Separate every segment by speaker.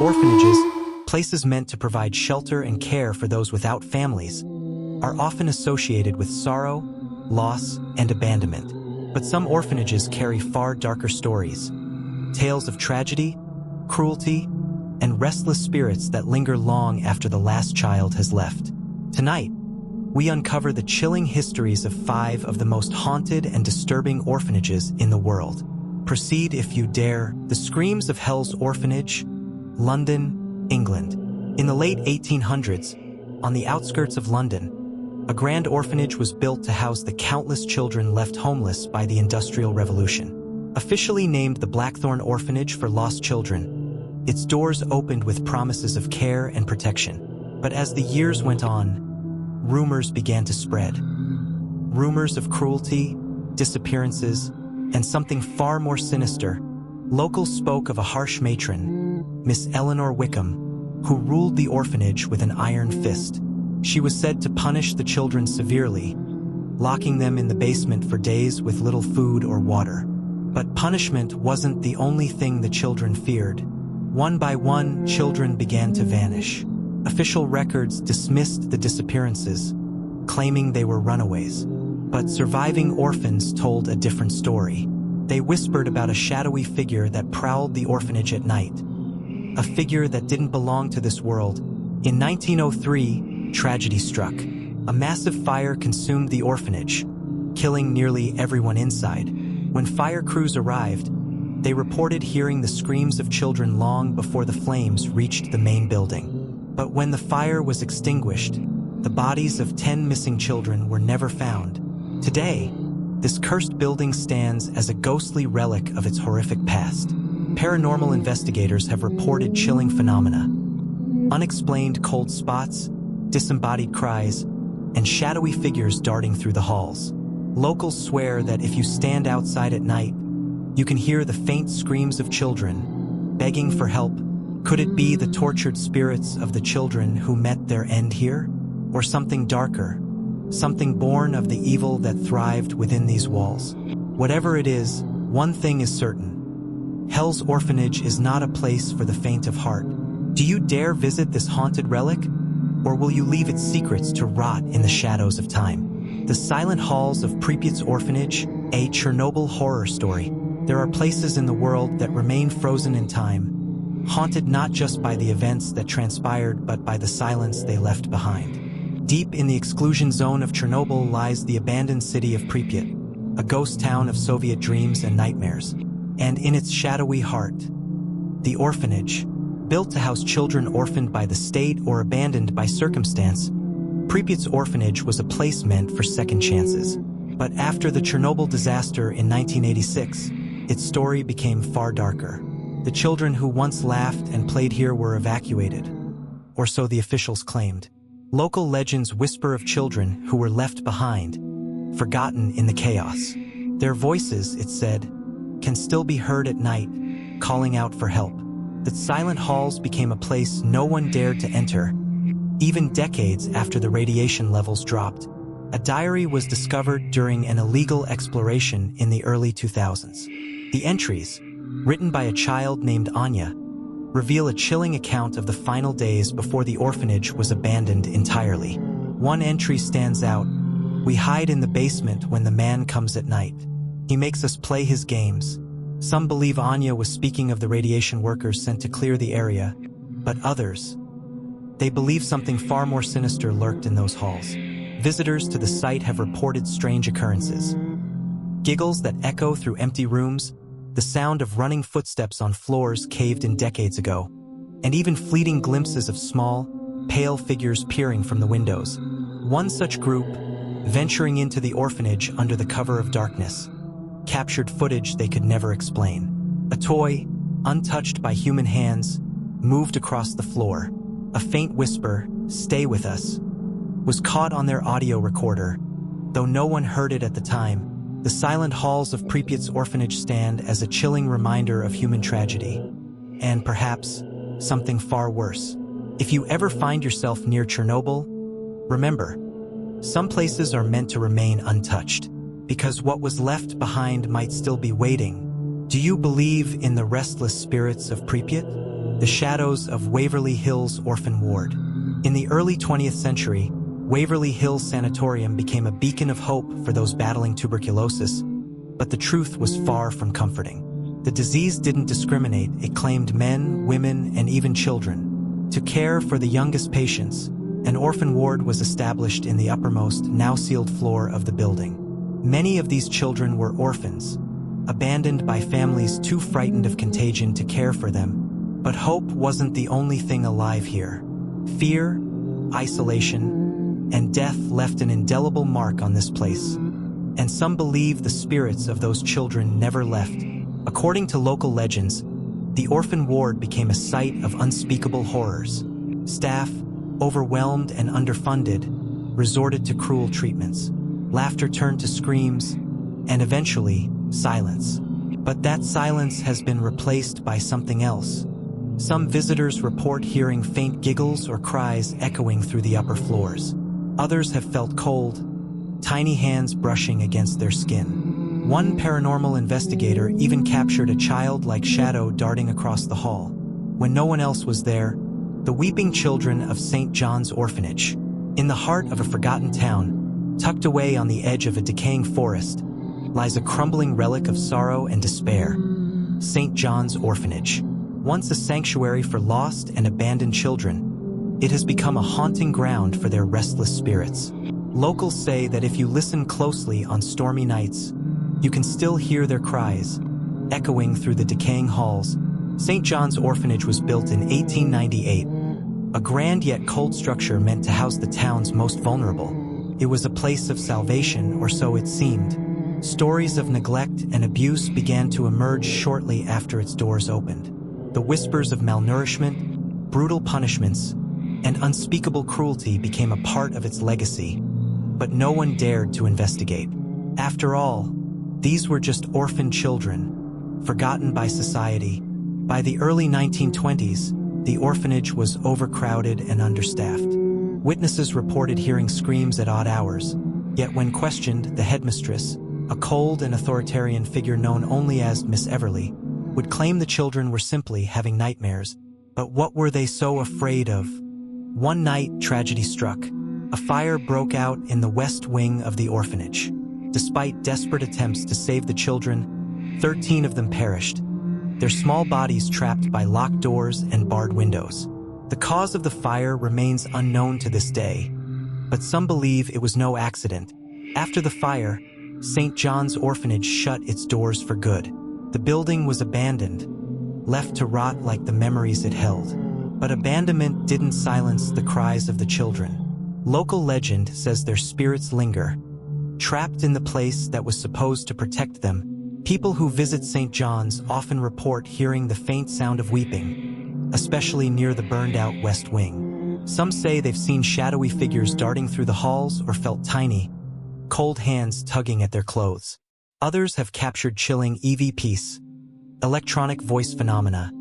Speaker 1: Orphanages, places meant to provide shelter and care for those without families, are often associated with sorrow, loss, and abandonment. But some orphanages carry far darker stories, tales of tragedy, cruelty, and restless spirits that linger long after the last child has left. Tonight, we uncover the chilling histories of 5 of the most haunted and disturbing orphanages in the world. Proceed if you dare. The Screams of Hell's Orphanage, London, England. In the late 1800s, on the outskirts of London, a grand orphanage was built to house the countless children left homeless by the Industrial Revolution. Officially named the Blackthorn Orphanage for Lost Children, its doors opened with promises of care and protection. But as the years went on, rumors began to spread. Rumors of cruelty, disappearances, and something far more sinister. Locals spoke of a harsh matron, Miss Eleanor Wickham, who ruled the orphanage with an iron fist. She was said to punish the children severely, locking them in the basement for days with little food or water. But punishment wasn't the only thing the children feared. One by one, children began to vanish. Official records dismissed the disappearances, claiming they were runaways. But surviving orphans told a different story. They whispered about a shadowy figure that prowled the orphanage at night, a figure that didn't belong to this world. In 1903, tragedy struck. A massive fire consumed the orphanage, killing nearly everyone inside. When fire crews arrived, they reported hearing the screams of children long before the flames reached the main building. But when the fire was extinguished, the bodies of 10 missing children were never found. Today, this cursed building stands as a ghostly relic of its horrific past. Paranormal investigators have reported chilling phenomena: unexplained cold spots, disembodied cries, and shadowy figures darting through the halls. Locals swear that if you stand outside at night, you can hear the faint screams of children, begging for help. Could it be the tortured spirits of the children who met their end here? Or something darker, something born of the evil that thrived within these walls? Whatever it is, one thing is certain: Hell's Orphanage is not a place for the faint of heart. Do you dare visit this haunted relic? Or will you leave its secrets to rot in the shadows of time? The Silent Halls of Pripyat's Orphanage, a Chernobyl horror story. There are places in the world that remain frozen in time, haunted not just by the events that transpired but by the silence they left behind. Deep in the exclusion zone of Chernobyl lies the abandoned city of Pripyat, a ghost town of Soviet dreams and nightmares. And in its shadowy heart, the orphanage, built to house children orphaned by the state or abandoned by circumstance. Pripyat's orphanage was a place meant for second chances. But after the Chernobyl disaster in 1986, its story became far darker. The children who once laughed and played here were evacuated, or so the officials claimed. Local legends whisper of children who were left behind, forgotten in the chaos. Their voices, it said, can still be heard at night, calling out for help. The silent halls became a place no one dared to enter, even decades after the radiation levels dropped. A diary was discovered during an illegal exploration in the early 2000s. The entries, written by a child named Anya, reveal a chilling account of the final days before the orphanage was abandoned entirely. One entry stands out: "We hide in the basement when the man comes at night. He makes us play his games." Some believe Anya was speaking of the radiation workers sent to clear the area, but others, they believe something far more sinister lurked in those halls. Visitors to the site have reported strange occurrences: giggles that echo through empty rooms, the sound of running footsteps on floors caved in decades ago, and even fleeting glimpses of small, pale figures peering from the windows. One such group, venturing into the orphanage under the cover of darkness, captured footage they could never explain. A toy, untouched by human hands, moved across the floor. A faint whisper, "Stay with us," was caught on their audio recorder, though no one heard it at the time. The silent halls of Pripyat's orphanage stand as a chilling reminder of human tragedy, and perhaps something far worse. If you ever find yourself near Chernobyl, remember, some places are meant to remain untouched, because what was left behind might still be waiting. Do you believe in the restless spirits of Pripyat? the shadows of Waverly Hills Orphan Ward. In the early 20th century, Waverly Hills Sanatorium became a beacon of hope for those battling tuberculosis, but the truth was far from comforting. The disease didn't discriminate, it claimed men, women, and even children. To care for the youngest patients, an orphan ward was established in the uppermost, now sealed floor of the building. Many of these children were orphans, abandoned by families too frightened of contagion to care for them. But hope wasn't the only thing alive here. Fear, isolation, and death left an indelible mark on this place. And some believe the spirits of those children never left. According to local legends, the orphan ward became a site of unspeakable horrors. Staff, overwhelmed and underfunded, resorted to cruel treatments. Laughter turned to screams, and eventually, silence. But that silence has been replaced by something else. Some visitors report hearing faint giggles or cries echoing through the upper floors. Others have felt cold, tiny hands brushing against their skin. One paranormal investigator even captured a childlike shadow darting across the hall. When no one else was there, the weeping children of St. John's Orphanage. In the heart of a forgotten town, tucked away on the edge of a decaying forest, lies a crumbling relic of sorrow and despair. St. John's Orphanage. Once a sanctuary for lost and abandoned children, it has become a haunting ground for their restless spirits. Locals say that if you listen closely on stormy nights, you can still hear their cries, echoing through the decaying halls. St. John's Orphanage was built in 1898, a grand yet cold structure meant to house the town's most vulnerable. It was a place of salvation, or so it seemed. Stories of neglect and abuse began to emerge shortly after its doors opened. The whispers of malnourishment, brutal punishments, and unspeakable cruelty became a part of its legacy, but no one dared to investigate. After all, these were just orphan children, forgotten by society. By the early 1920s, the orphanage was overcrowded and understaffed. Witnesses reported hearing screams at odd hours, yet when questioned, the headmistress, a cold and authoritarian figure known only as Miss Everly, would claim the children were simply having nightmares. But what were they so afraid of? One night, tragedy struck. A fire broke out in the west wing of the orphanage. Despite desperate attempts to save the children, 13 of them perished, their small bodies trapped by locked doors and barred windows. The cause of the fire remains unknown to this day, but some believe it was no accident. After the fire, St. John's Orphanage shut its doors for good. The building was abandoned, left to rot like the memories it held. But abandonment didn't silence the cries of the children. Local legend says their spirits linger, trapped in the place that was supposed to protect them. People who visit St. John's often report hearing the faint sound of weeping, especially near the burned-out West Wing. Some say they've seen shadowy figures darting through the halls or felt tiny, cold hands tugging at their clothes. Others have captured chilling EVPs, electronic voice phenomena,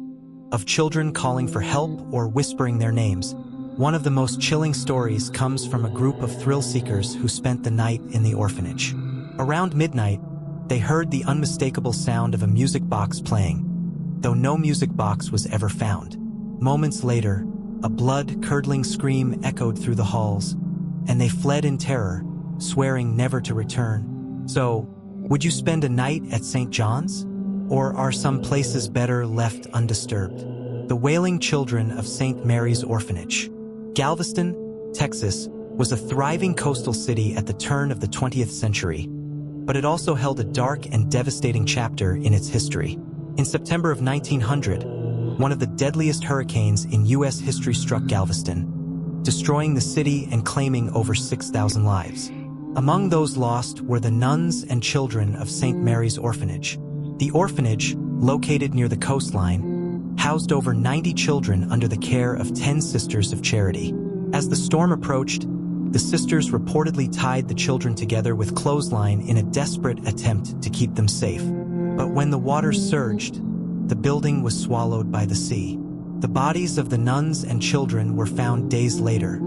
Speaker 1: of children calling for help or whispering their names. One of the most chilling stories comes from a group of thrill-seekers who spent the night in the orphanage. Around midnight, they heard the unmistakable sound of a music box playing, though no music box was ever found. Moments later, a blood-curdling scream echoed through the halls, and they fled in terror, swearing never to return. So, would you spend a night at St. John's? Or are some places better left undisturbed? The wailing children of St. Mary's Orphanage. Galveston, Texas, was a thriving coastal city at the turn of the 20th century, but it also held a dark and devastating chapter in its history. In September of 1900, one of the deadliest hurricanes in U.S. history struck Galveston, destroying the city and claiming over 6,000 lives. Among those lost were the nuns and children of St. Mary's Orphanage. The orphanage, located near the coastline, housed over 90 children under the care of 10 Sisters of Charity. As the storm approached, the sisters reportedly tied the children together with clothesline in a desperate attempt to keep them safe. But when the waters surged, the building was swallowed by the sea. The bodies of the nuns and children were found days later,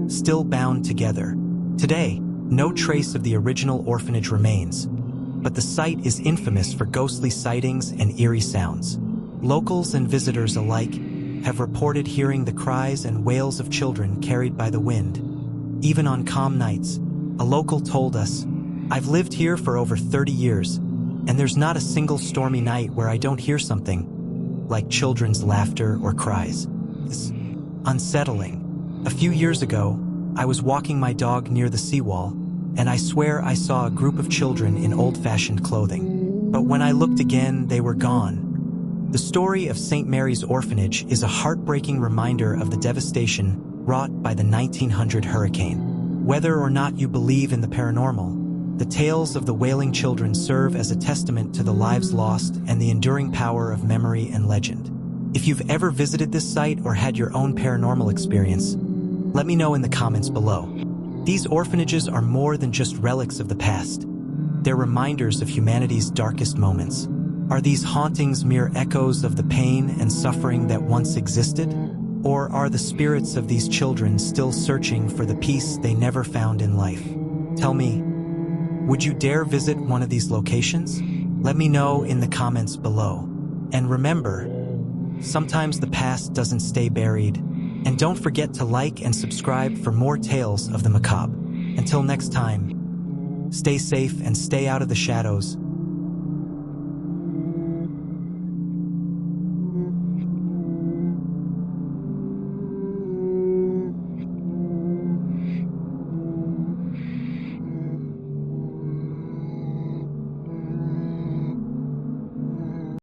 Speaker 1: still bound together. Today, no trace of the original orphanage remains, but the site is infamous for ghostly sightings and eerie sounds. Locals and visitors alike have reported hearing the cries and wails of children carried by the wind. Even on calm nights, a local told us, "I've lived here for over 30 years, and there's not a single stormy night where I don't hear something, like children's laughter or cries. It's unsettling." A few years ago, I was walking my dog near the seawall, and I swear I saw a group of children in old-fashioned clothing. But when I looked again, they were gone. The story of St. Mary's Orphanage is a heartbreaking reminder of the devastation wrought by the 1900 hurricane. Whether or not you believe in the paranormal, the tales of the wailing children serve as a testament to the lives lost and the enduring power of memory and legend. If you've ever visited this site or had your own paranormal experience, let me know in the comments below. These orphanages are more than just relics of the past. They're reminders of humanity's darkest moments. Are these hauntings mere echoes of the pain and suffering that once existed? Or are the spirits of these children still searching for the peace they never found in life? Tell me, would you dare visit one of these locations? Let me know in the comments below. And remember, sometimes the past doesn't stay buried. And don't forget to like and subscribe for more tales of the macabre. Until next time, stay safe and stay out of the shadows.